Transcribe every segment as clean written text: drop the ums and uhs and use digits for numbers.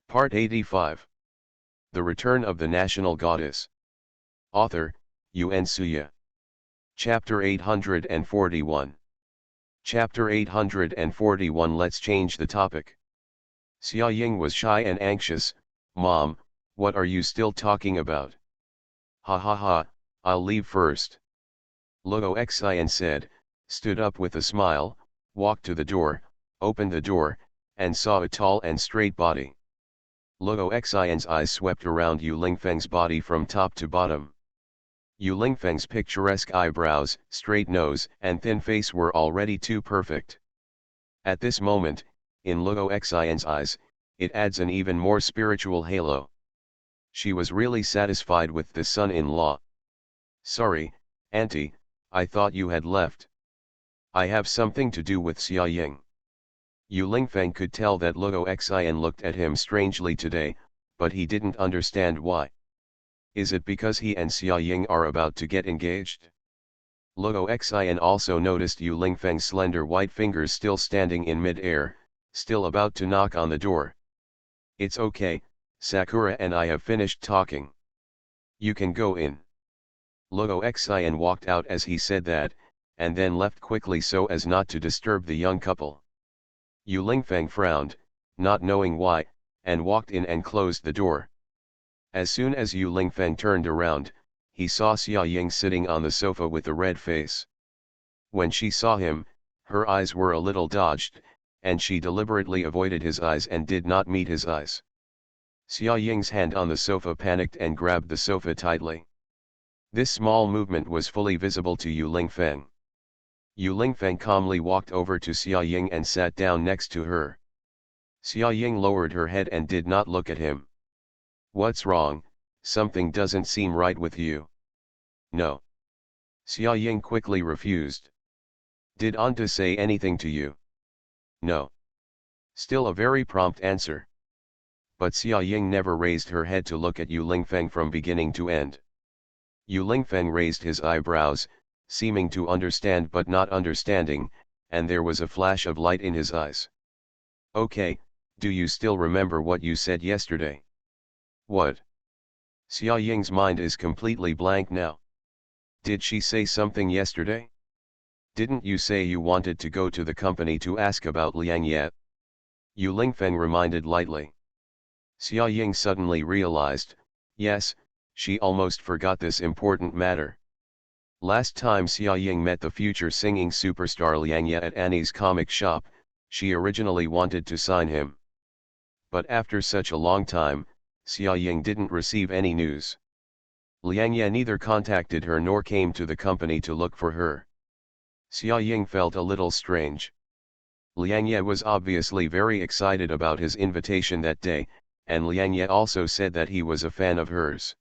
Part 85. The Return of the National Goddess. Author, Yun Suya. Chapter 841. Chapter 841. Let's change the topic. Xia Ying was shy and anxious. Mom, what are you still talking about? Ha ha ha, I'll leave first. Luo Xian said, stood up with a smile, walked to the door, opened the door, and saw a tall and straight body. Luo Xian's eyes swept around Yu Lingfeng's body from top to bottom. Yu Lingfeng's picturesque eyebrows, straight nose, and thin face were already too perfect. At this moment, in Luo Xian's eyes, it adds an even more spiritual halo. She was really satisfied with the son-in-law. Sorry, Auntie, I thought you had left. I have something to do with Xia Ying. Yu Lingfeng could tell that Luo Xian looked at him strangely today, but he didn't understand why. Is it because he and Xia Ying are about to get engaged? Luo Xian also noticed Yu Lingfeng's slender white fingers still standing in mid-air, still about to knock on the door. It's okay, Sakura and I have finished talking. You can go in. Luo Xian walked out as he said that, and then left quickly so as not to disturb the young couple. Yu Lingfeng frowned, not knowing why, and walked in and closed the door. As soon as Yu Lingfeng turned around, he saw Xia Ying sitting on the sofa with a red face. When she saw him, her eyes were a little dodged, and she deliberately avoided his eyes and did not meet his eyes. Xia Ying's hand on the sofa panicked and grabbed the sofa tightly. This small movement was fully visible to Yu Lingfeng. Yu Lingfeng calmly walked over to Xia Ying and sat down next to her. Xia Ying lowered her head and did not look at him. What's wrong? Something doesn't seem right with you. No. Xia Ying quickly refused. Did Anta say anything to you? No. Still a very prompt answer. But Xia Ying never raised her head to look at Yu Lingfeng from beginning to end. Yu Lingfeng raised his eyebrows, seeming to understand but not understanding, and there was a flash of light in his eyes. Okay, do you still remember what you said yesterday? What? Xia Ying's mind is completely blank now. Did she say something yesterday? Didn't you say you wanted to go to the company to ask about Liang Ye? Yu Lingfeng reminded lightly. Xia Ying suddenly realized, yes, she almost forgot this important matter. Last time Xia Ying met the future singing superstar Liang Ye at Annie's comic shop, she originally wanted to sign him. But after such a long time, Xia Ying didn't receive any news. Liang Ye neither contacted her nor came to the company to look for her. Xia Ying felt a little strange. Liang Ye was obviously very excited about his invitation that day, and Liang Ye also said that he was a fan of hers.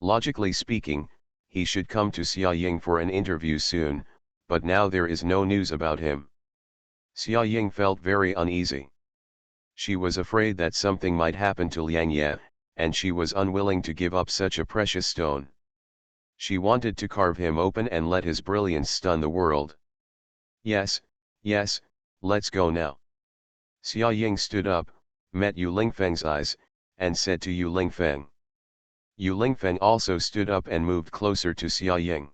Logically speaking, he should come to Xia Ying for an interview soon, but now there is no news about him. Xia Ying felt very uneasy. She was afraid that something might happen to Liang Ye, and she was unwilling to give up such a precious stone. She wanted to carve him open and let his brilliance stun the world. Yes, yes, let's go now. Xia Ying stood up, met Yu Lingfeng's eyes, and said to Yu Lingfeng. Yu Lingfeng also stood up and moved closer to Xia Ying.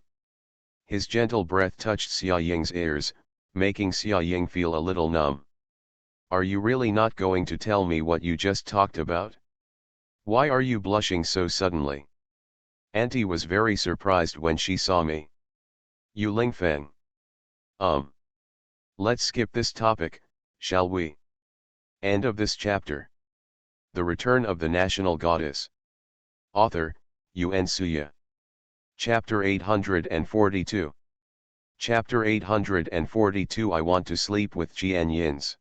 His gentle breath touched Xia Ying's ears, making Xia Ying feel a little numb. Are you really not going to tell me what you just talked about? Why are you blushing so suddenly? Auntie was very surprised when she saw me. Yu Lingfeng. Let's skip this topic, shall we? End of this chapter. The Return of the National Goddess. Author, Yun Suya. Chapter 842. Chapter 842. I want to sleep with Jian Yin's.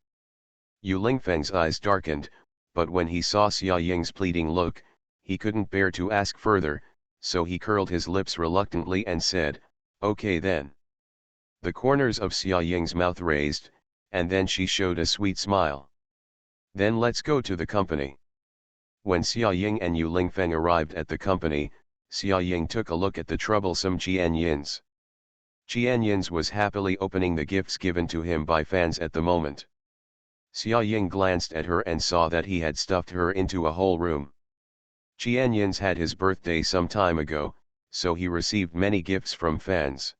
Yu Lingfeng's eyes darkened, but when he saw Xia Ying's pleading look, he couldn't bear to ask further, so he curled his lips reluctantly and said, okay then. The corners of Xia Ying's mouth raised, and then she showed a sweet smile. Then let's go to the company. When Xia Ying and Yu Lingfeng arrived at the company, Xia Ying took a look at the troublesome Jian Yin's. Jian Yin's was happily opening the gifts given to him by fans at the moment. Xia Ying glanced at her and saw that he had stuffed her into a whole room. Qianyin's had his birthday some time ago, so he received many gifts from fans.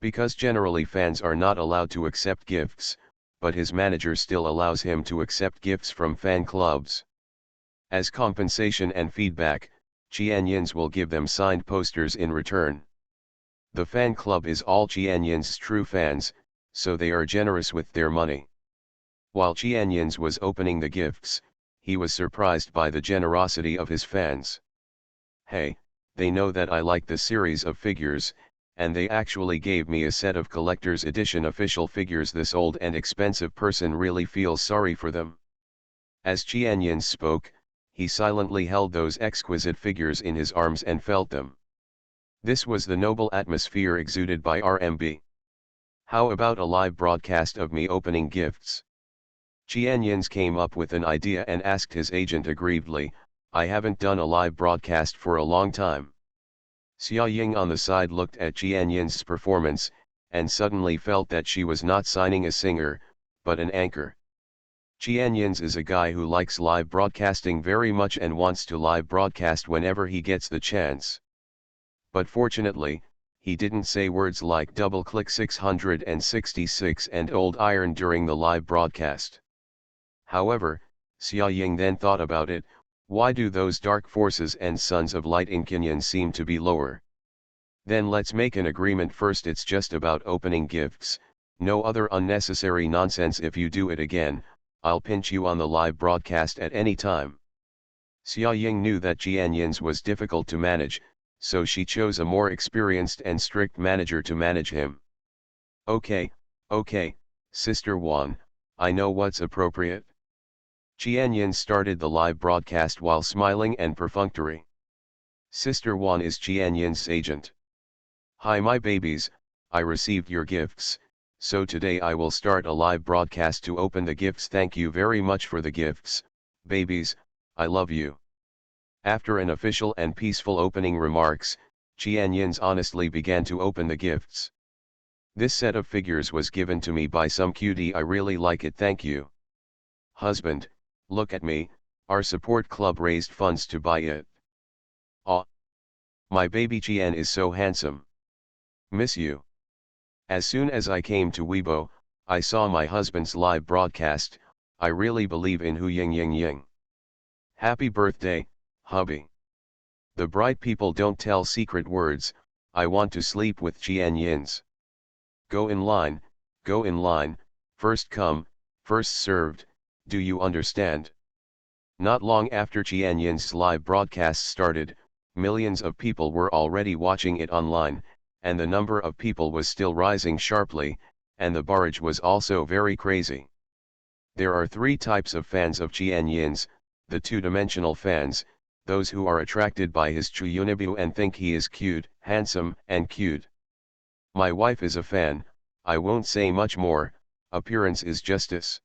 Because generally fans are not allowed to accept gifts, but his manager still allows him to accept gifts from fan clubs. As compensation and feedback, Qianyin's will give them signed posters in return. The fan club is all Qianyin's true fans, so they are generous with their money. While Qianyin's was opening the gifts, he was surprised by the generosity of his fans. Hey, they know that I like the series of figures, and they actually gave me a set of collector's edition official figures. This old and expensive person really feels sorry for them. As Qianyin's spoke, he silently held those exquisite figures in his arms and felt them. This was the noble atmosphere exuded by RMB. How about a live broadcast of me opening gifts? Qianyin's came up with an idea and asked his agent aggrievedly, I haven't done a live broadcast for a long time. Xia Ying on the side looked at Qianyin's performance, and suddenly felt that she was not signing a singer, but an anchor. Qianyin's is a guy who likes live broadcasting very much and wants to live broadcast whenever he gets the chance. But fortunately, he didn't say words like double click 666 and old iron during the live broadcast. However, Xia Ying then thought about it, why do those dark forces and sons of light in Kinyan seem to be lower? Then let's make an agreement first, it's just about opening gifts, no other unnecessary nonsense. If you do it again, I'll pinch you on the live broadcast at any time. Xia Ying knew that Qianyin's was difficult to manage, so she chose a more experienced and strict manager to manage him. Okay, Sister Wan, I know what's appropriate. Qianyin started the live broadcast while smiling and perfunctory. Sister Wan is Qianyin's agent. Hi my babies, I received your gifts, so today I will start a live broadcast to open the gifts. Thank you very much for the gifts, babies, I love you. After an official and peaceful opening remarks, Qianyin's honestly began to open the gifts. This set of figures was given to me by some cutie, I really like it, thank you. Husband, look at me, our support club raised funds to buy it. Aw. My baby Qian is so handsome. Miss you. As soon as I came to Weibo, I saw my husband's live broadcast, I really believe in Hu Ying Ying Ying. Happy birthday, hubby. The bright people don't tell secret words, I want to sleep with Qianyin's. Go in line, first come, first served, do you understand? Not long after Qianyin's live broadcast started, millions of people were already watching it online, and the number of people was still rising sharply, and the barrage was also very crazy. There are three types of fans of Qianyin's, the two-dimensional fans, those who are attracted by his Chuyunibu and think he is cute, handsome, and cute. My wife is a fan, I won't say much more, appearance is justice.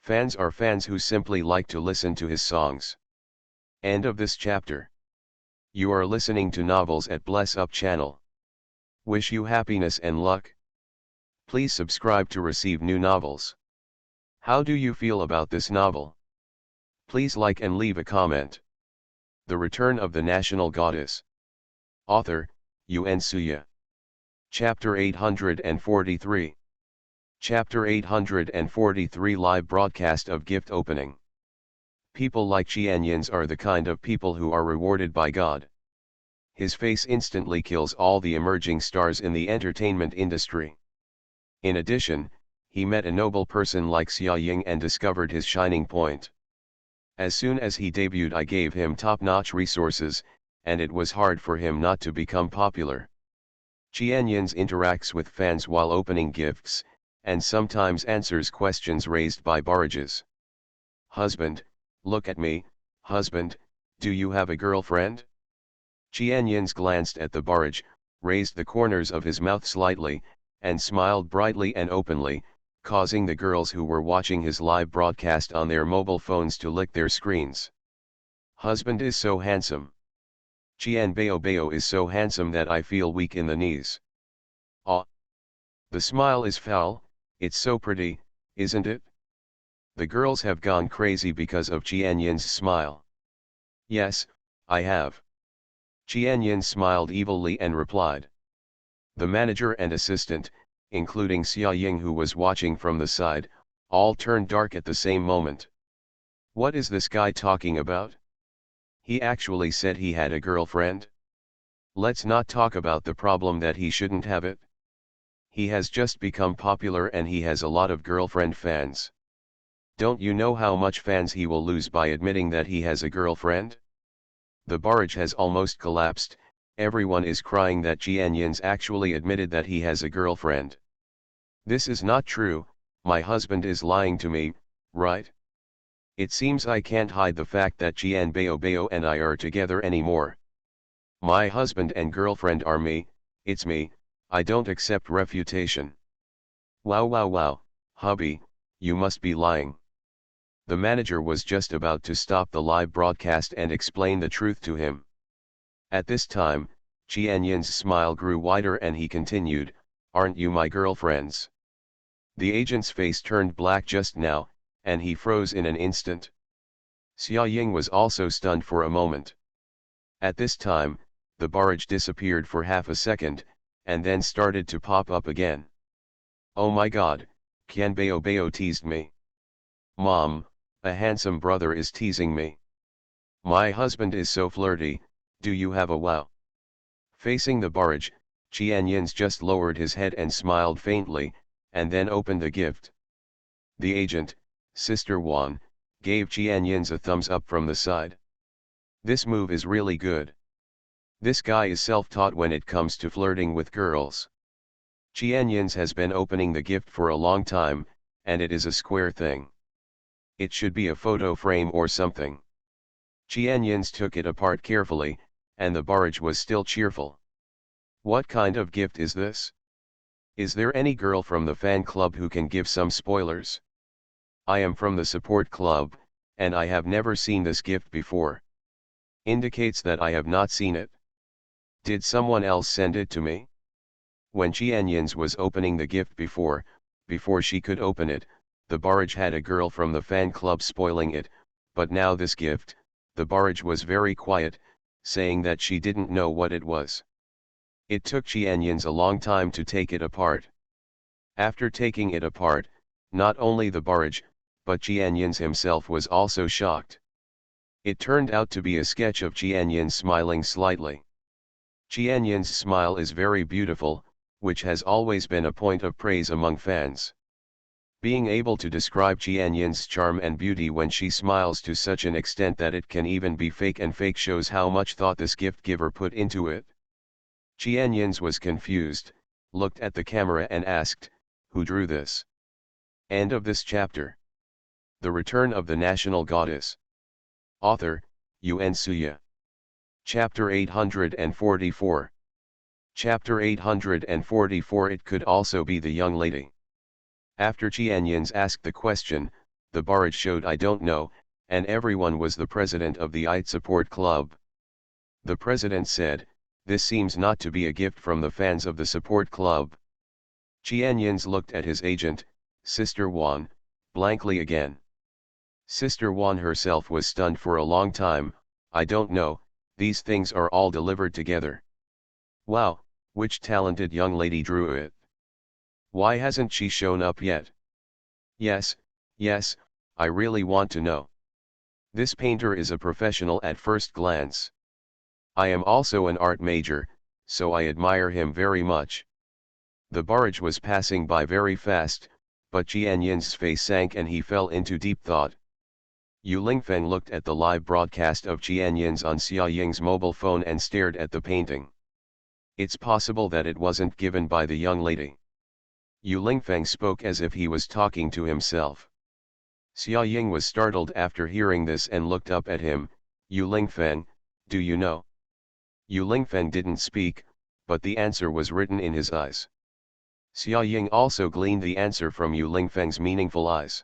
Fans are fans who simply like to listen to his songs. End of this chapter. You are listening to Novels at Bless Up channel. Wish you happiness and luck. Please subscribe to receive new novels. How do you feel about this novel? Please like and leave a comment. The Return of the National Goddess. Author, Yuan Suya. Chapter 843. Chapter 843 Live broadcast of gift opening. People like Qianyin's are the kind of people who are rewarded by God. His face instantly kills all the emerging stars in the entertainment industry. In addition, he met a noble person like Xia Ying and discovered his shining point. As soon as he debuted, I gave him top-notch resources, and it was hard for him not to become popular. Qianyin's interacts with fans while opening gifts, and sometimes answers questions raised by barrages. Husband, look at me, husband, do you have a girlfriend? Qianyin's glanced at the barrage, raised the corners of his mouth slightly, and smiled brightly and openly, causing the girls who were watching his live broadcast on their mobile phones to lick their screens. Husband is so handsome. Qian Bao is so handsome that I feel weak in the knees. Aw. The smile is foul, it's so pretty, isn't it? The girls have gone crazy because of Qianyin's smile. Yes, I have. Qianyin smiled evilly and replied. The manager and assistant, including Xia Ying who was watching from the side, all turned dark at the same moment. What is this guy talking about? He actually said he had a girlfriend? Let's not talk about the problem that he shouldn't have it. He has just become popular and he has a lot of girlfriend fans. Don't you know how much fans he will lose by admitting that he has a girlfriend? The barrage has almost collapsed, everyone is crying that Jianyin's actually admitted that he has a girlfriend. This is not true, my husband is lying to me, right? It seems I can't hide the fact that Jian Bao and I are together anymore. My husband and girlfriend are me, it's me, I don't accept refutation. Wow, hubby, you must be lying. The manager was just about to stop the live broadcast and explain the truth to him. At this time, Qianyin's smile grew wider and he continued, aren't you my girlfriends? The agent's face turned black just now, and he froze in an instant. Xia Ying was also stunned for a moment. At this time, the barrage disappeared for half a second, and then started to pop up again. Oh my god, Qian Bao teased me. Mom, a handsome brother is teasing me. My husband is so flirty, do you have a wow? Facing the barrage, Qianyin's just lowered his head and smiled faintly, and then opened the gift. The agent, Sister Wan, gave Qianyin's a thumbs up from the side. This move is really good. This guy is self-taught when it comes to flirting with girls. Qianyin's has been opening the gift for a long time, and it is a square thing. It should be a photo frame or something. Qianyin's took it apart carefully, and the barrage was still cheerful. What kind of gift is this? Is there any girl from the fan club who can give some spoilers? I am from the support club, and I have never seen this gift before. Indicates that I have not seen it. Did someone else send it to me? When Qianyin's was opening the gift before she could open it, the barrage had a girl from the fan club spoiling it, but now this gift, the barrage was very quiet, saying that she didn't know what it was. It took Qianyin's a long time to take it apart. After taking it apart, not only the barrage, but Qianyin's himself was also shocked. It turned out to be a sketch of Qianyin's smiling slightly. Qianyin's smile is very beautiful, which has always been a point of praise among fans. Being able to describe Qianyin's charm and beauty when she smiles to such an extent that it can even be fake and fake shows how much thought this gift giver put into it. Qianyin's was confused, looked at the camera and asked, who drew this? End of this chapter. The Return of the National Goddess. Author, Yuan Suya. Chapter 844. Chapter 844. It could also be the young lady. After Qianyin's asked the question, the barrage showed I don't know, and everyone was the president of the IT Support Club. The president said, this seems not to be a gift from the fans of the support club. Qianyin's looked at his agent, Sister Wan, blankly again. Sister Wan herself was stunned for a long time. I don't know, these things are all delivered together. Wow, which talented young lady drew it? Why hasn't she shown up yet? Yes, I really want to know. This painter is a professional at first glance. I am also an art major, so I admire him very much. The barrage was passing by very fast, but Qianyin's face sank and he fell into deep thought. Yu Lingfeng looked at the live broadcast of Qianyin's on Xia Ying's mobile phone and stared at the painting. It's possible that it wasn't given by the young lady. Yu Lingfeng spoke as if he was talking to himself. Xia Ying was startled after hearing this and looked up at him. Yu Lingfeng, do you know? Yu Lingfeng didn't speak, but the answer was written in his eyes. Xia Ying also gleaned the answer from Yu Lingfeng's meaningful eyes.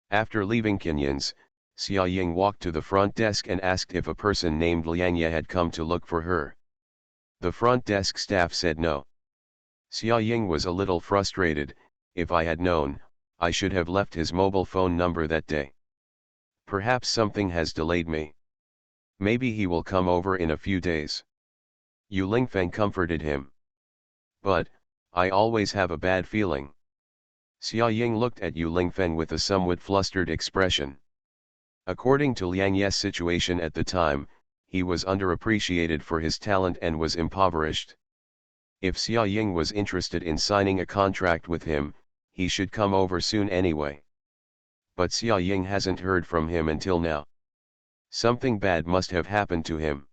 After leaving Qianyin's, Xia Ying walked to the front desk and asked if a person named Liang Ye had come to look for her. The front desk staff said no. Xia Ying was a little frustrated. If I had known, I should have left his mobile phone number that day. Perhaps something has delayed me. Maybe he will come over in a few days. Yu Lingfeng comforted him. But, I always have a bad feeling. Xia Ying looked at Yu Lingfeng with a somewhat flustered expression. According to Liang Ye's situation at the time, he was underappreciated for his talent and was impoverished. If Xia Ying was interested in signing a contract with him, he should come over soon anyway. But Xia Ying hasn't heard from him until now. Something bad must have happened to him.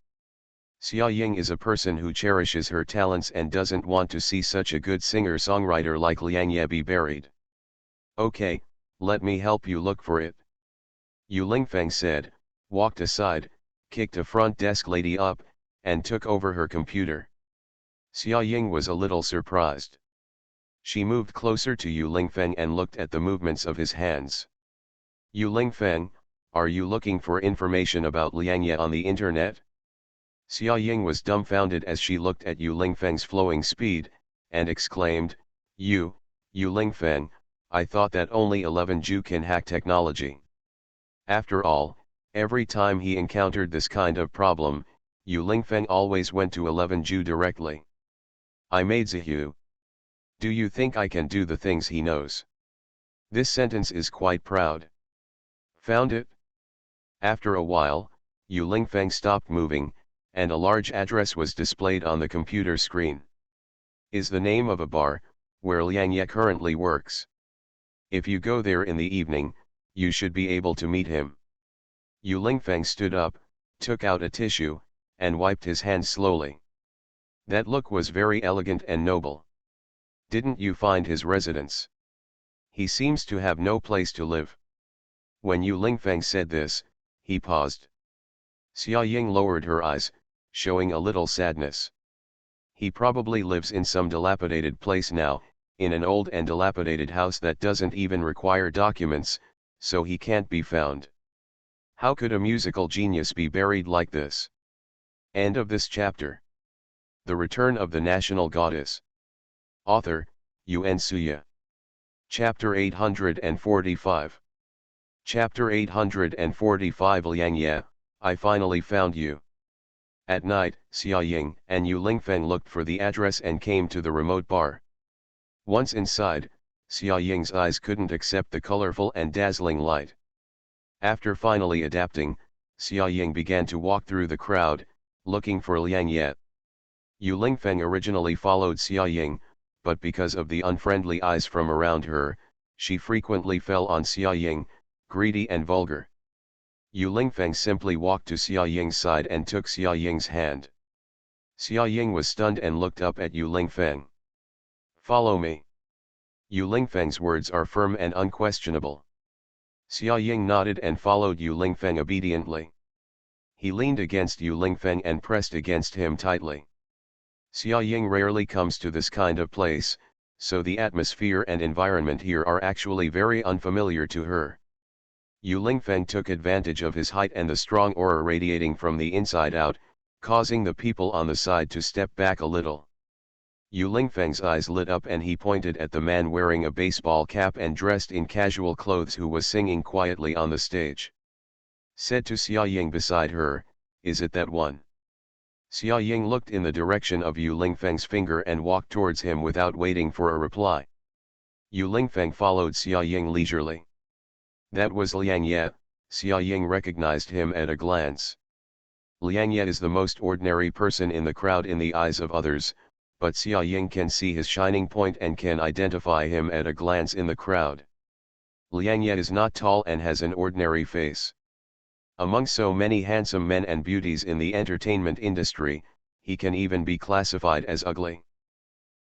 Xia Ying is a person who cherishes her talents and doesn't want to see such a good singer-songwriter like Liang Ye be buried. Okay, let me help you look for it. Yu Lingfeng said, walked aside, kicked a front desk lady up, and took over her computer. Xia Ying was a little surprised. She moved closer to Yu Lingfeng and looked at the movements of his hands. Yu Lingfeng, are you looking for information about Liang Ye on the internet? Xia Ying was dumbfounded as she looked at Yu Lingfeng's flowing speed, and exclaimed, Yu Lingfeng, I thought that only 11 Ju can hack technology. After all, every time he encountered this kind of problem, Yu Lingfeng always went to 11 Ju directly. I made Zihu. Do you think I can do the things he knows? This sentence is quite proud. Found it? After a while, Yu Lingfeng stopped moving, and a large address was displayed on the computer screen. Is the name of a bar, where Liang Ye currently works. If you go there in the evening, you should be able to meet him. Yu Lingfeng stood up, took out a tissue, and wiped his hands slowly. That look was very elegant and noble. Didn't you find his residence? He seems to have no place to live. When Yu Lingfeng said this, he paused. Xia Ying lowered her eyes, showing a little sadness. He probably lives in some dilapidated place now, in an old and dilapidated house that doesn't even require documents, so he can't be found. How could a musical genius be buried like this? End of this chapter. The Return of the National Goddess. Author, Yuan Suya. Chapter 845. Chapter 845 Liang Ye, I finally found you. At night, Xia Ying and Yu Lingfeng looked for the address and came to the remote bar. Once inside, Xia Ying's eyes couldn't accept the colorful and dazzling light. After finally adapting, Xia Ying began to walk through the crowd, looking for Liang Ye. Yu Lingfeng originally followed Xia Ying, but because of the unfriendly eyes from around her, she frequently fell on Xia Ying, greedy and vulgar. Yu Lingfeng simply walked to Xia Ying's side and took Xia Ying's hand. Xia Ying was stunned and looked up at Yu Lingfeng. Follow me. Yu Lingfeng's words are firm and unquestionable. Xia Ying nodded and followed Yu Lingfeng obediently. He leaned against Yu Lingfeng and pressed against him tightly. Xia Ying rarely comes to this kind of place, so the atmosphere and environment here are actually very unfamiliar to her. Yu Lingfeng took advantage of his height and the strong aura radiating from the inside out, causing the people on the side to step back a little. Yu Lingfeng's eyes lit up and he pointed at the man wearing a baseball cap and dressed in casual clothes who was singing quietly on the stage. Said to Xia Ying beside her, is it that one? Xia Ying looked in the direction of Yu Lingfeng's finger and walked towards him without waiting for a reply. Yu Lingfeng followed Xia Ying leisurely. That was Liang Ye. Xia Ying recognized him at a glance. Liang Ye is the most ordinary person in the crowd in the eyes of others, but Xia Ying can see his shining point and can identify him at a glance in the crowd. Liang Ye is not tall and has an ordinary face. Among so many handsome men and beauties in the entertainment industry, he can even be classified as ugly.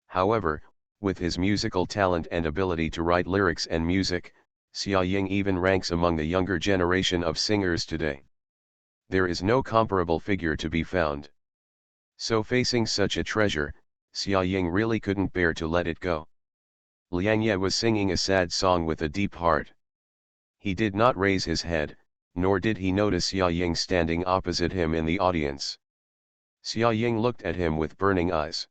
However, with his musical talent and ability to write lyrics and music, Xia Ying even ranks among the younger generation of singers today. There is no comparable figure to be found. So facing such a treasure, Xia Ying really couldn't bear to let it go. Liang Ye was singing a sad song with a deep heart. He did not raise his head, nor did he notice Xia Ying standing opposite him in the audience. Xia Ying looked at him with burning eyes.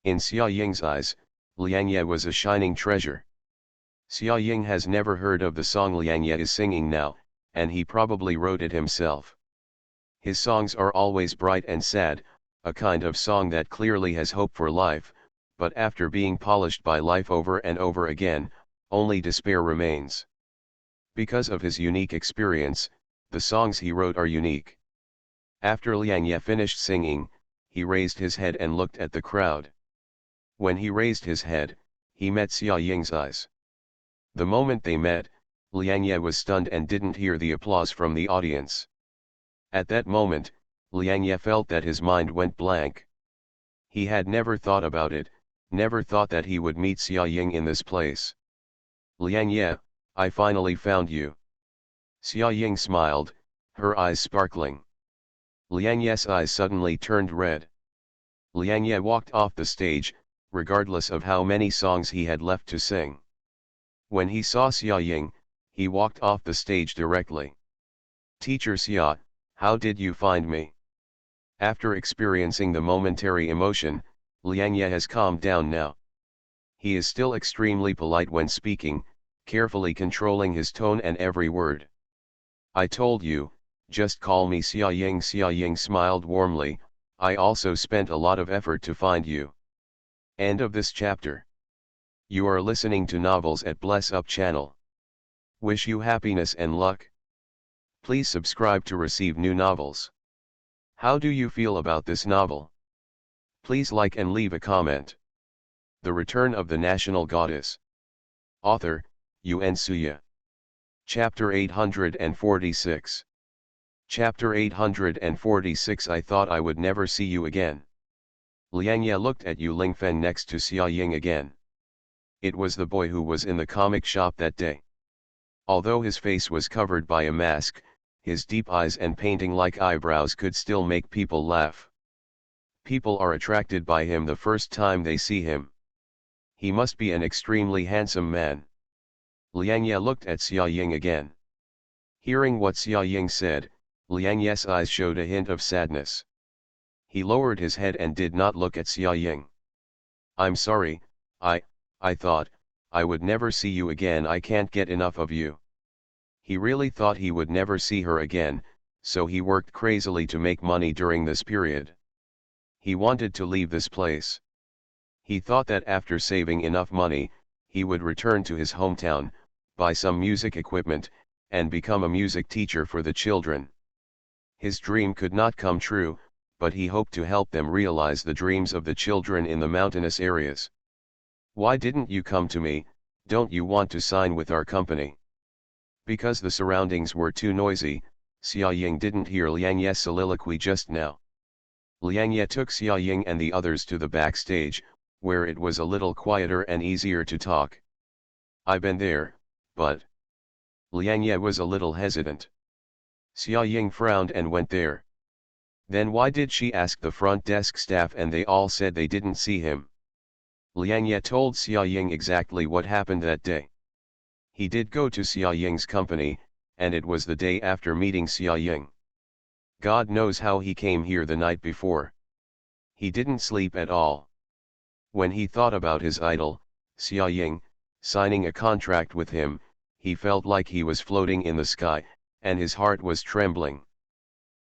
In Xia Ying's eyes, Liang Ye was a shining treasure. Xia Ying has never heard of the song Liang Ye is singing now, and he probably wrote it himself. His songs are always bright and sad, a kind of song that clearly has hope for life, but after being polished by life over and over again, only despair remains. Because of his unique experience, the songs he wrote are unique. After Liang Ye finished singing, he raised his head and looked at the crowd. When he raised his head, he met Xia Ying's eyes. The moment they met, Liang Ye was stunned and didn't hear the applause from the audience. At that moment, Liang Ye felt that his mind went blank. He had never thought about it, never thought that he would meet Xia Ying in this place. Liang Ye, I finally found you. Xia Ying smiled, her eyes sparkling. Liang Ye's eyes suddenly turned red. Liang Ye walked off the stage, regardless of how many songs he had left to sing. When he saw Xia Ying, he walked off the stage directly. Teacher Xia, how did you find me? After experiencing the momentary emotion, Liang Ye has calmed down now. He is still extremely polite when speaking, carefully controlling his tone and every word. I told you, just call me Xia Ying. Xia Ying smiled warmly, I also spent a lot of effort to find you. End of this chapter. You are listening to Novels at Bless Up channel. Wish you happiness and luck. Please subscribe to receive new novels. How do you feel about this novel? Please like and leave a comment. The Return of the National Goddess. Author, Yuan Suya. Chapter 846. Chapter 846 I thought I would never see you again. Liang Ye looked at Yu Lingfeng next to Xia Ying again. It was the boy who was in the comic shop that day. Although his face was covered by a mask, his deep eyes and painting-like eyebrows could still make people laugh. People are attracted by him the first time they see him. He must be an extremely handsome man. Liang Ye looked at Xia Ying again. Hearing what Xia Ying said, Liang Ye's eyes showed a hint of sadness. He lowered his head and did not look at Xia Ying. I'm sorry, I thought, I would never see you again. I can't get enough of you. He really thought he would never see her again, so he worked crazily to make money during this period. He wanted to leave this place. He thought that after saving enough money, he would return to his hometown, buy some music equipment, and become a music teacher for the children. His dream could not come true, but he hoped to help them realize the dreams of the children in the mountainous areas. Why didn't you come to me? Don't you want to sign with our company? Because the surroundings were too noisy, Xia Ying didn't hear Liang Ye's soliloquy just now. Liang Ye took Xia Ying and the others to the backstage, where it was a little quieter and easier to talk. I've been there, but... Liang Ye was a little hesitant. Xia Ying frowned and went there. Then why did she ask the front desk staff and they all said they didn't see him? Liang Ye told Xia Ying exactly what happened that day. He did go to Xia Ying's company, and it was the day after meeting Xia Ying. God knows how he came here the night before. He didn't sleep at all. When he thought about his idol, Xia Ying, signing a contract with him, he felt like he was floating in the sky, and his heart was trembling.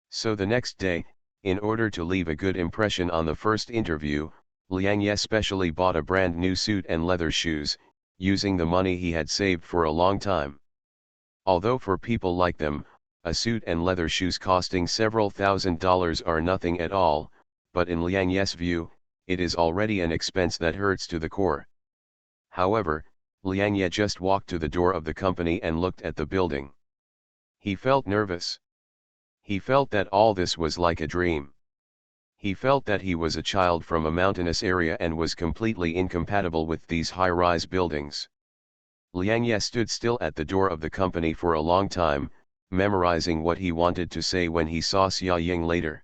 So the next day, in order to leave a good impression on the first interview, Liang Ye specially bought a brand new suit and leather shoes, using the money he had saved for a long time. Although for people like them, a suit and leather shoes costing several $1,000s are nothing at all, but in Liang Ye's view, it is already an expense that hurts to the core. However, Liang Ye just walked to the door of the company and looked at the building. He felt nervous. He felt that all this was like a dream. He felt that he was a child from a mountainous area and was completely incompatible with these high-rise buildings. Liang Ye stood still at the door of the company for a long time, memorizing what he wanted to say when he saw Xia Ying later.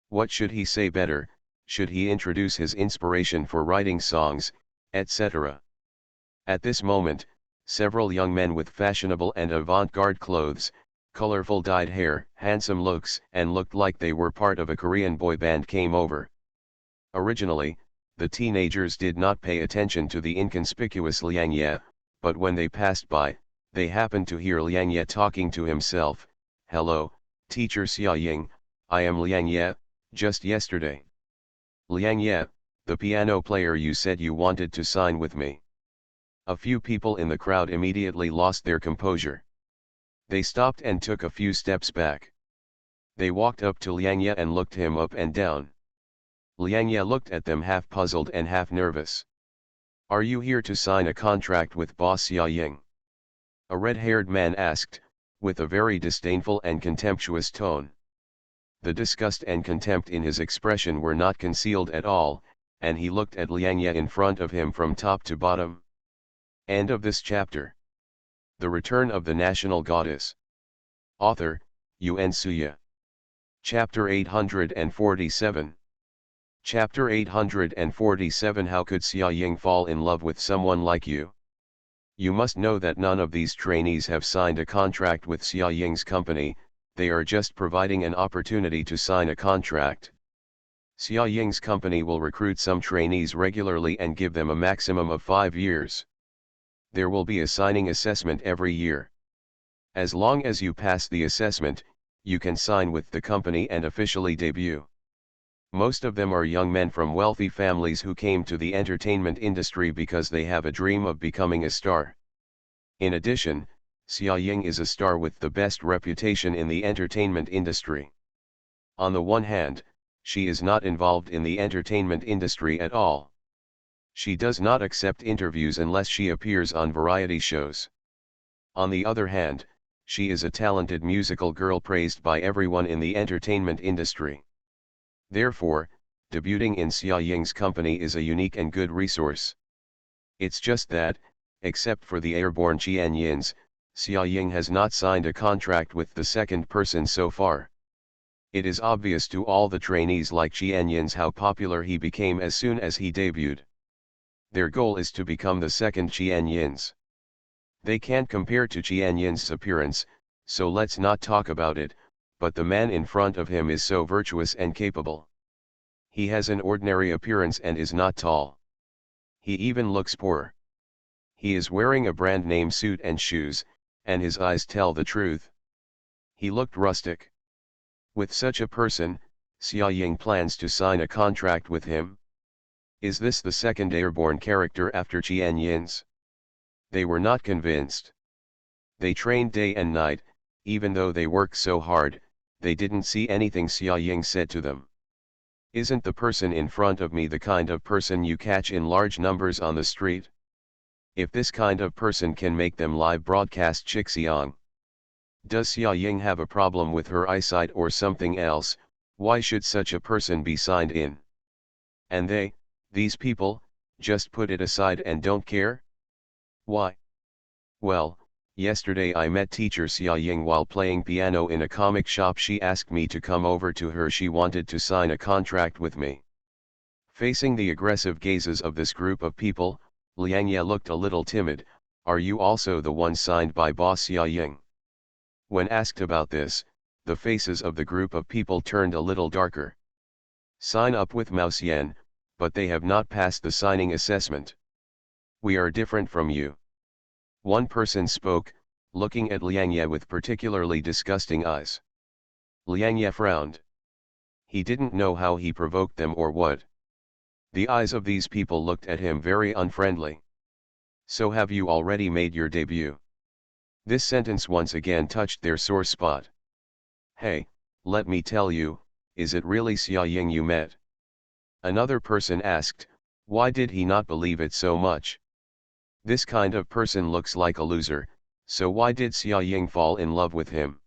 What should he say better? Should he introduce his inspiration for writing songs, etc.? At this moment, several young men with fashionable and avant-garde clothes, colorful dyed hair, handsome looks, and looked like they were part of a Korean boy band came over. Originally, the teenagers did not pay attention to the inconspicuous Liang Ye, but when they passed by, they happened to hear Liang Ye talking to himself. "Hello, teacher Xia Ying, I am Liang Ye, just yesterday. Liang Ye, the piano player you said you wanted to sign with me." A few people in the crowd immediately lost their composure. They stopped and took a few steps back. They walked up to Liang Ye and looked him up and down. Liang Ye looked at them half puzzled and half nervous. "Are you here to sign a contract with Boss Xia Ying?" A red-haired man asked, with a very disdainful and contemptuous tone. The disgust and contempt in his expression were not concealed at all, and he looked at Liang Ye in front of him from top to bottom. End of this chapter. The Return of the National Goddess. Author, Yun Suya. Chapter 847. Chapter 847. How could Xia Ying fall in love with someone like you? You must know that none of these trainees have signed a contract with Xia Ying's company, they are just providing an opportunity to sign a contract. Xia Ying's company will recruit some trainees regularly and give them a maximum of 5 years. There will be a signing assessment every year. As long as you pass the assessment, you can sign with the company and officially debut. Most of them are young men from wealthy families who came to the entertainment industry because they have a dream of becoming a star. In addition, Xia Ying is a star with the best reputation in the entertainment industry. On the one hand, she is not involved in the entertainment industry at all. She does not accept interviews unless she appears on variety shows. On the other hand, she is a talented musical girl praised by everyone in the entertainment industry. Therefore, debuting in Xia Ying's company is a unique and good resource. It's just that, except for the airborne Qianyins, Xia Ying has not signed a contract with the second person so far. It is obvious to all the trainees like Qianyins how popular he became as soon as he debuted. Their goal is to become the second Qianyins. They can't compare to Qianyin's appearance, so let's not talk about it, but the man in front of him is so virtuous and capable. He has an ordinary appearance and is not tall. He even looks poor. He is wearing a brand name suit and shoes, and his eyes tell the truth. He looked rustic. With such a person, Xia Ying plans to sign a contract with him. Is this the second airborne character after Qianyin's? They were not convinced. They trained day and night, even though they worked so hard, they didn't see anything. Xia Ying said to them. Isn't the person in front of me the kind of person you catch in large numbers on the street? If this kind of person can make them live broadcast Chixiang. Does Xia Ying have a problem with her eyesight or something else? Why should such a person be signed in? And these people, just put it aside and don't care? Why? Well, yesterday I met teacher Xia Ying while playing piano in a comic shop. She asked me to come over to her. She wanted to sign a contract with me. Facing the aggressive gazes of this group of people, Liang Ye looked a little timid. Are you also the one signed by Boss Xia Ying? When asked about this, the faces of the group of people turned a little darker. Sign up with Mao Xian, but they have not passed the signing assessment. We are different from you. One person spoke, looking at Liang Ye with particularly disgusting eyes. Liang Ye frowned. He didn't know how he provoked them or what. The eyes of these people looked at him very unfriendly. So have you already made your debut? This sentence once again touched their sore spot. Hey, let me tell you, is it really Xia Ying you met? Another person asked, why did he not believe it so much? This kind of person looks like a loser, so why did Xia Ying fall in love with him?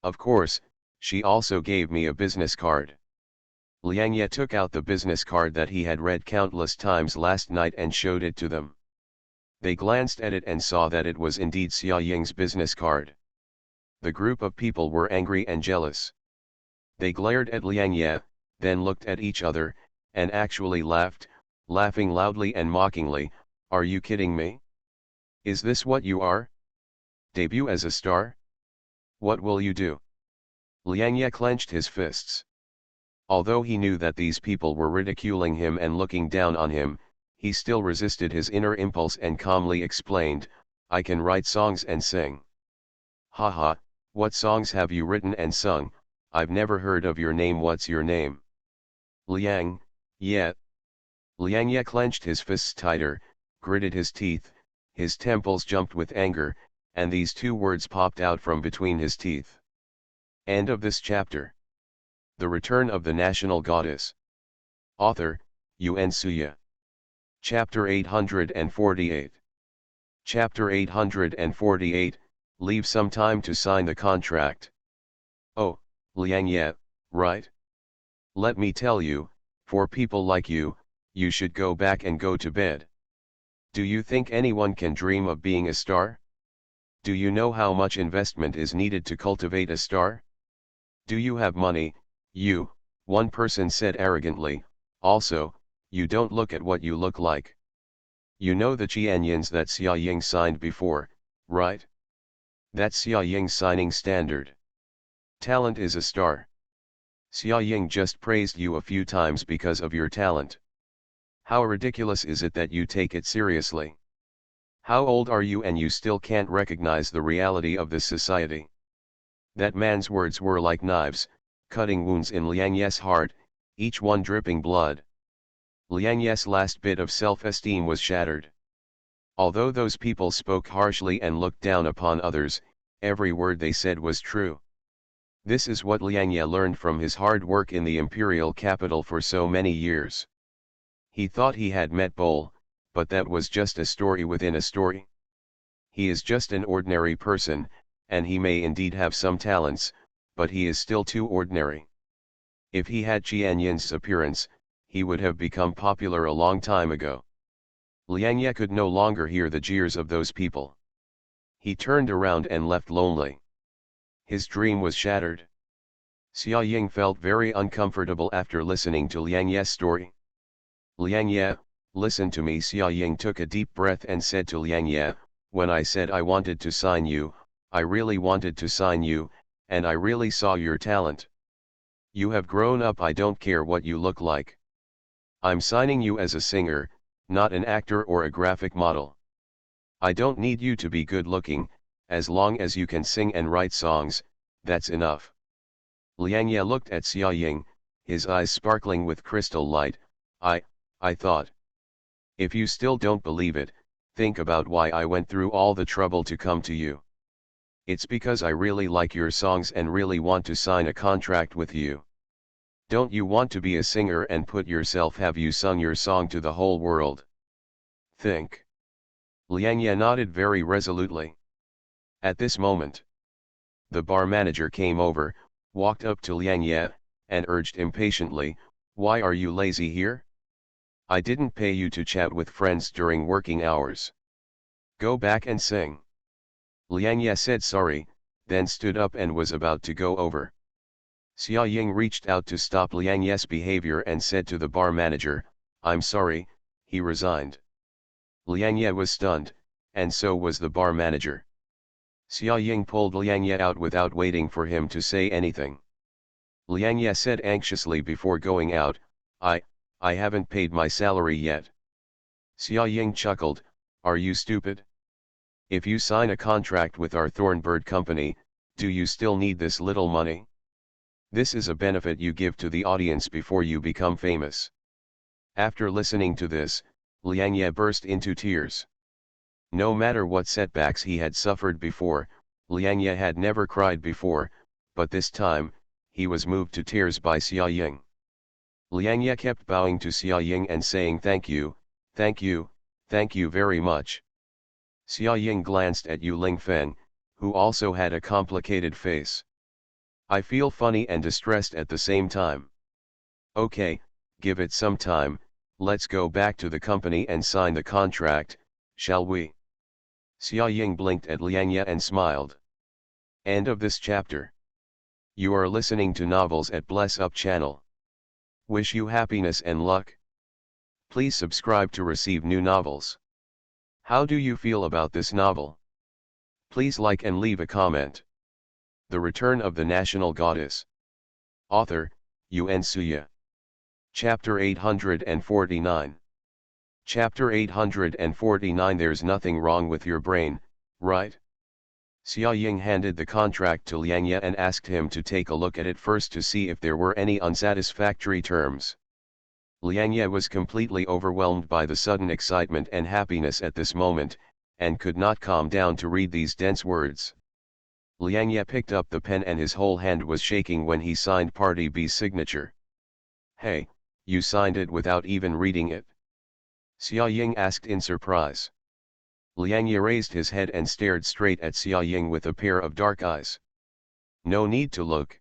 Of course, she also gave me a business card. Liang Ye took out the business card that he had read countless times last night and showed it to them. They glanced at it and saw that it was indeed Xia Ying's business card. The group of people were angry and jealous. They glared at Liang Ye, then looked at each other, and actually laughed, laughing loudly and mockingly. Are you kidding me? Is this what you are? Debut as a star? What will you do? Liang Ye clenched his fists. Although he knew that these people were ridiculing him and looking down on him, he still resisted his inner impulse and calmly explained, I can write songs and sing. Haha, what songs have you written and sung? I've never heard of your name. What's your name? Liang, Ye. Liang Ye clenched his fists tighter, gritted his teeth, his temples jumped with anger, and these two words popped out from between his teeth. End of this chapter. The Return of the National Goddess. Author, Yun Suya. Chapter 848. Chapter 848, Leave some time to sign the contract. Oh, Liang Ye, right? Let me tell you, for people like you, you should go back and go to bed. Do you think anyone can dream of being a star? Do you know how much investment is needed to cultivate a star? Do you have money? You, one person said arrogantly. Also, you don't look at what you look like. You know the Qianyans that Xia Ying signed before, right? That's Xia Ying's signing standard. Talent is a star. Xia Ying just praised you a few times because of your talent. How ridiculous is it that you take it seriously? How old are you and you still can't recognize the reality of this society? That man's words were like knives, cutting wounds in Liang Ye's heart, each one dripping blood. Liang Ye's last bit of self-esteem was shattered. Although those people spoke harshly and looked down upon others, every word they said was true. This is what Liang Ye learned from his hard work in the imperial capital for so many years. He thought he had met Bol, but that was just a story within a story. He is just an ordinary person, and he may indeed have some talents, but he is still too ordinary. If he had Qianyin's appearance, he would have become popular a long time ago. Liang Ye could no longer hear the jeers of those people. He turned around and left lonely. His dream was shattered. Xia Ying felt very uncomfortable after listening to Liang Ye's story. Liang Ye, listen to me. Xia Ying took a deep breath and said to Liang Ye, when I said I wanted to sign you, I really wanted to sign you, and I really saw your talent. You have grown up. I don't care what you look like. I'm signing you as a singer, not an actor or a graphic model. I don't need you to be good looking, as long as you can sing and write songs, that's enough. Liang Ye looked at Xia Ying, his eyes sparkling with crystal light. I thought. If you still don't believe it, think about why I went through all the trouble to come to you. It's because I really like your songs and really want to sign a contract with you. Don't you want to be a singer and put yourself? Have you sung your song to the whole world? Think. Liang Ye nodded very resolutely. At this moment, the bar manager came over, walked up to Liang Ye, and urged impatiently, why are you lazy here? I didn't pay you to chat with friends during working hours. Go back and sing. Liang Ye said sorry, then stood up and was about to go over. Xia Ying reached out to stop Liang Ye's behavior and said to the bar manager, I'm sorry. He resigned. Liang Ye was stunned, and so was the bar manager. Xia Ying pulled Liang Ye out without waiting for him to say anything. Liang Ye said anxiously before going out, I haven't paid my salary yet. Xia Ying chuckled, are you stupid? If you sign a contract with our Thornbird company, do you still need this little money? This is a benefit you give to the audience before you become famous. After listening to this, Liang Ye burst into tears. No matter what setbacks he had suffered before, Liang Ye had never cried before, but this time, he was moved to tears by Xia Ying. Liang Ye kept bowing to Xia Ying and saying thank you very much. Xia Ying glanced at Yu Lingfeng, who also had a complicated face. I feel funny and distressed at the same time. Okay, give it some time, let's go back to the company and sign the contract, shall we? Xia Ying blinked at Liang Ye and smiled. End of this chapter. You are listening to Novels at Bless Up channel. Wish you happiness and luck. Please subscribe to receive new novels. How do you feel about this novel? Please like and leave a comment. The Return of the National Goddess. Author, Yun Suya. Chapter 849. Chapter 849 There's nothing wrong with your brain, right? Xia Ying handed the contract to Liang Ye and asked him to take a look at it first to see if there were any unsatisfactory terms. Liang Ye was completely overwhelmed by the sudden excitement and happiness at this moment, and could not calm down to read these dense words. Liang Ye picked up the pen and his whole hand was shaking when he signed Party B's signature. "Hey, you signed it without even reading it?" Xia Ying asked in surprise. Liang Ye raised his head and stared straight at Xia Ying with a pair of dark eyes. "No need to look."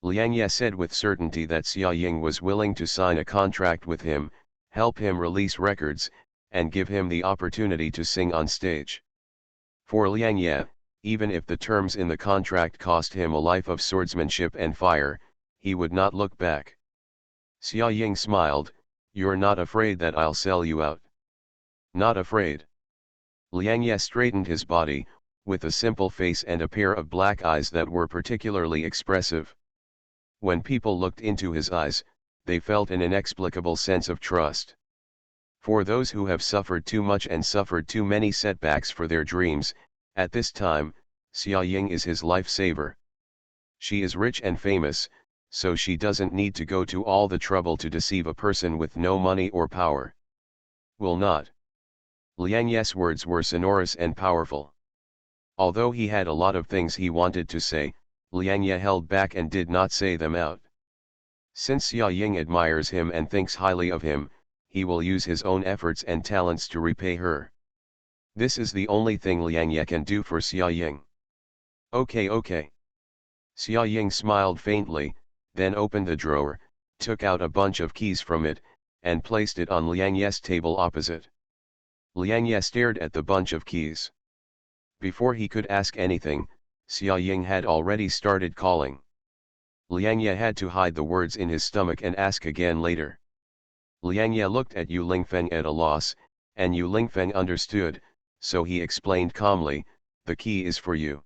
Liang Ye said with certainty that Xia Ying was willing to sign a contract with him, help him release records, and give him the opportunity to sing on stage. For Liang Ye, even if the terms in the contract cost him a life of swordsmanship and fire, he would not look back. Xia Ying smiled, "You're not afraid that I'll sell you out?" "Not afraid." Liang Ye straightened his body, with a simple face and a pair of black eyes that were particularly expressive. When people looked into his eyes, they felt an inexplicable sense of trust. For those who have suffered too much and suffered too many setbacks for their dreams, at this time, Xia Ying is his lifesaver. She is rich and famous, so she doesn't need to go to all the trouble to deceive a person with no money or power. Will not. Liang Ye's words were sonorous and powerful. Although he had a lot of things he wanted to say, Liang Ye held back and did not say them out. Since Xia Ying admires him and thinks highly of him, he will use his own efforts and talents to repay her. This is the only thing Liang Ye can do for Xia Ying. Okay. Xia Ying smiled faintly, then opened the drawer, took out a bunch of keys from it, and placed it on Liang Ye's table opposite. Liang Ye stared at the bunch of keys. Before he could ask anything, Xia Ying had already started calling. Liang Ye had to hide the words in his stomach and ask again later. Liang Ye looked at Yu Lingfeng at a loss, and Yu Lingfeng understood, so he explained calmly, "The key is for you."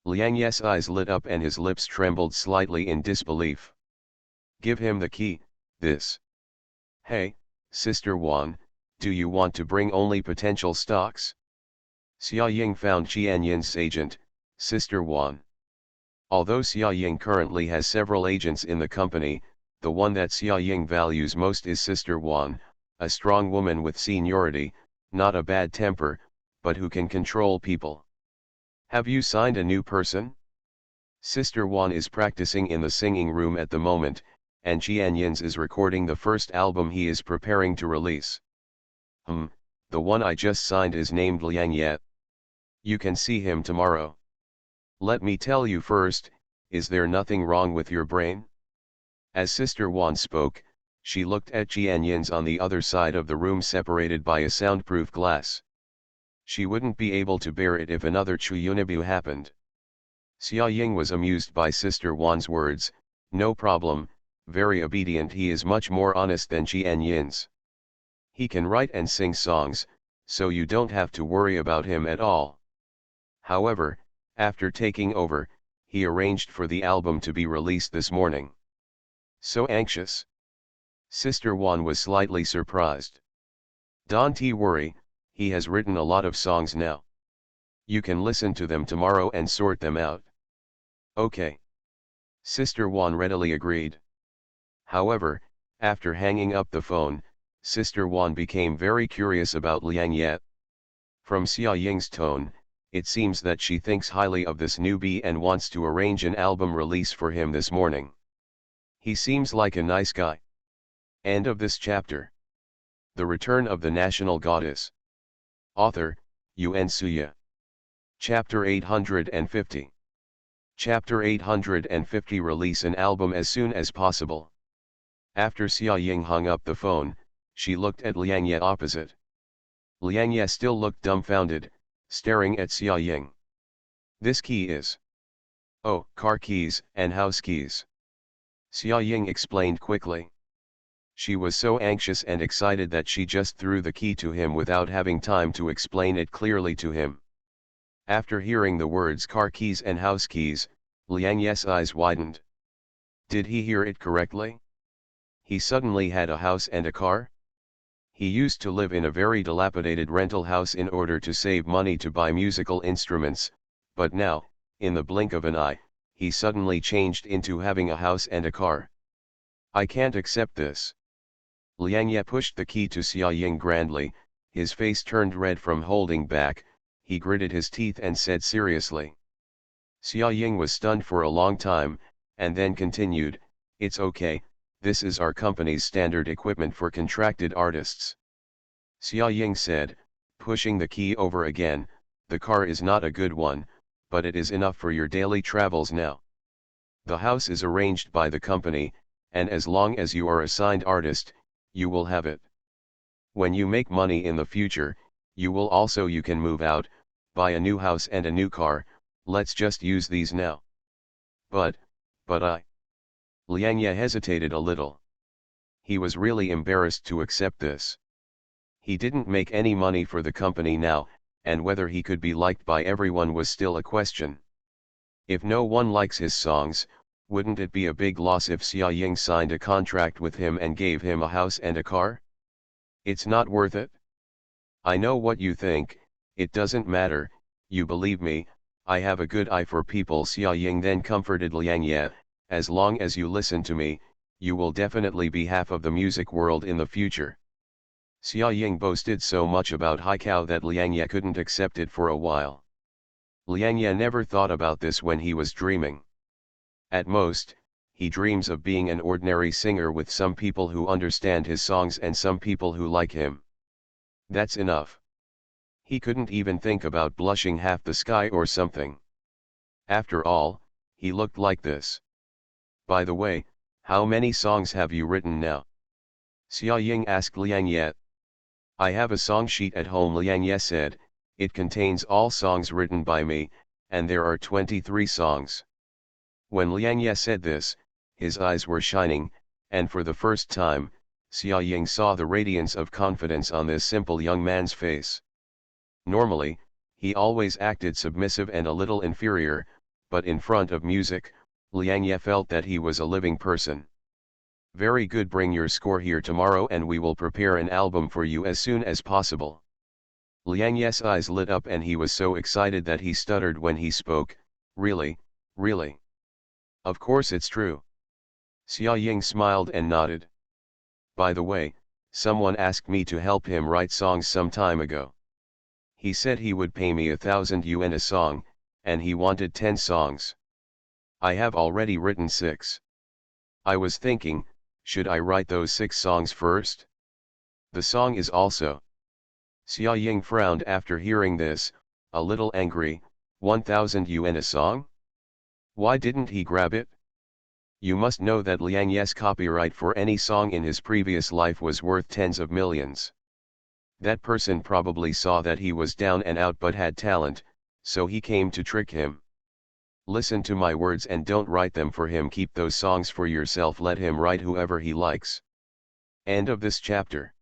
Liang Ye's eyes lit up and his lips trembled slightly in disbelief. "Give him the key, this." "Hey, Sister Wan, do you want to bring only potential stocks?" Xia Ying found Qianyin's agent, Sister Wan. Although Xia Ying currently has several agents in the company, the one that Xia Ying values most is Sister Wan, a strong woman with seniority, not a bad temper, but who can control people. "Have you signed a new person?" Sister Wan is practicing in the singing room at the moment, and Qianyin's is recording the first album he is preparing to release. The one I just signed is named Liang Ye. You can see him tomorrow. Let me tell you first, is there nothing wrong with your brain? As Sister Wan spoke, she looked at Qianyin's on the other side of the room separated by a soundproof glass. She wouldn't be able to bear it if another Chuyunibu happened. Xia Ying was amused by Sister Wan's words, "No problem, very obedient. He is much more honest than Qianyin's. He can write and sing songs, so you don't have to worry about him at all." However, after taking over, he arranged for the album to be released this morning. So anxious? Sister Wan was slightly surprised. "Don't worry, he has written a lot of songs now. You can listen to them tomorrow and sort them out." "Okay." Sister Wan readily agreed. However, after hanging up the phone, Sister Wan became very curious about Liang Ye. From Xia Ying's tone, it seems that she thinks highly of this newbie and wants to arrange an album release for him this morning. He seems like a nice guy. End of this chapter. The Return of the National Goddess. Author, Yuan Suya. Chapter 850. Chapter 850 Release an album as soon as possible. After Xia Ying hung up the phone, she looked at Liang Ye opposite. Liang Ye still looked dumbfounded, staring at Xia Ying. "This key is..." "Oh, car keys and house keys," Xia Ying explained quickly. She was so anxious and excited that she just threw the key to him without having time to explain it clearly to him. After hearing the words car keys and house keys, Liang Ye's eyes widened. Did he hear it correctly? He suddenly had a house and a car? He used to live in a very dilapidated rental house in order to save money to buy musical instruments, but now, in the blink of an eye, he suddenly changed into having a house and a car. I can't accept this. Liang Ye pushed the key to Xia Ying grandly, his face turned red from holding back, he gritted his teeth and said seriously. Xia Ying was stunned for a long time, and then continued, "It's okay, this is our company's standard equipment for contracted artists." Xia Ying said, pushing the key over again, "The car is not a good one, but it is enough for your daily travels now. The house is arranged by the company, and as long as you are a signed artist, you will have it. When you make money in the future, you can move out, buy a new house and a new car, let's just use these now." But I. Liang Ye hesitated a little. He was really embarrassed to accept this. He didn't make any money for the company now, and whether he could be liked by everyone was still a question. If no one likes his songs, wouldn't it be a big loss if Xia Ying signed a contract with him and gave him a house and a car? It's not worth it. I know what you think, it doesn't matter, you believe me, I have a good eye for people. Xia Ying then comforted Liang Ye, as long as you listen to me, you will definitely be half of the music world in the future. Xia Ying boasted so much about Haikao that Liang Ye couldn't accept it for a while. Liang Ye never thought about this when he was dreaming. At most, he dreams of being an ordinary singer with some people who understand his songs and some people who like him. That's enough. He couldn't even think about blushing half the sky or something. After all, he looked like this. By the way, how many songs have you written now? Xia Ying asked Liang Ye. I have a song sheet at home, Liang Ye said, it contains all songs written by me, and there are 23 songs. When Liang Ye said this, his eyes were shining, and for the first time, Xia Ying saw the radiance of confidence on this simple young man's face. Normally, he always acted submissive and a little inferior, but in front of music, Liang Ye felt that he was a living person. Very good, bring your score here tomorrow and we will prepare an album for you as soon as possible. Liang Ye's eyes lit up and he was so excited that he stuttered when he spoke, really, really. Of course it's true. Xia Ying smiled and nodded. By the way, someone asked me to help him write songs some time ago. He said he would pay me 1,000 yuan a song, and he wanted 10 songs. I have already written 6. I was thinking, should I write those 6 songs first? The song is also. Xia Ying frowned after hearing this, a little angry, 1,000 yuan a song? Why didn't he grab it? You must know that Liang Ye's copyright for any song in his previous life was worth tens of millions. That person probably saw that he was down and out but had talent, so he came to trick him. Listen to my words and don't write them for him, keep those songs for yourself, let him write whoever he likes. End of this chapter.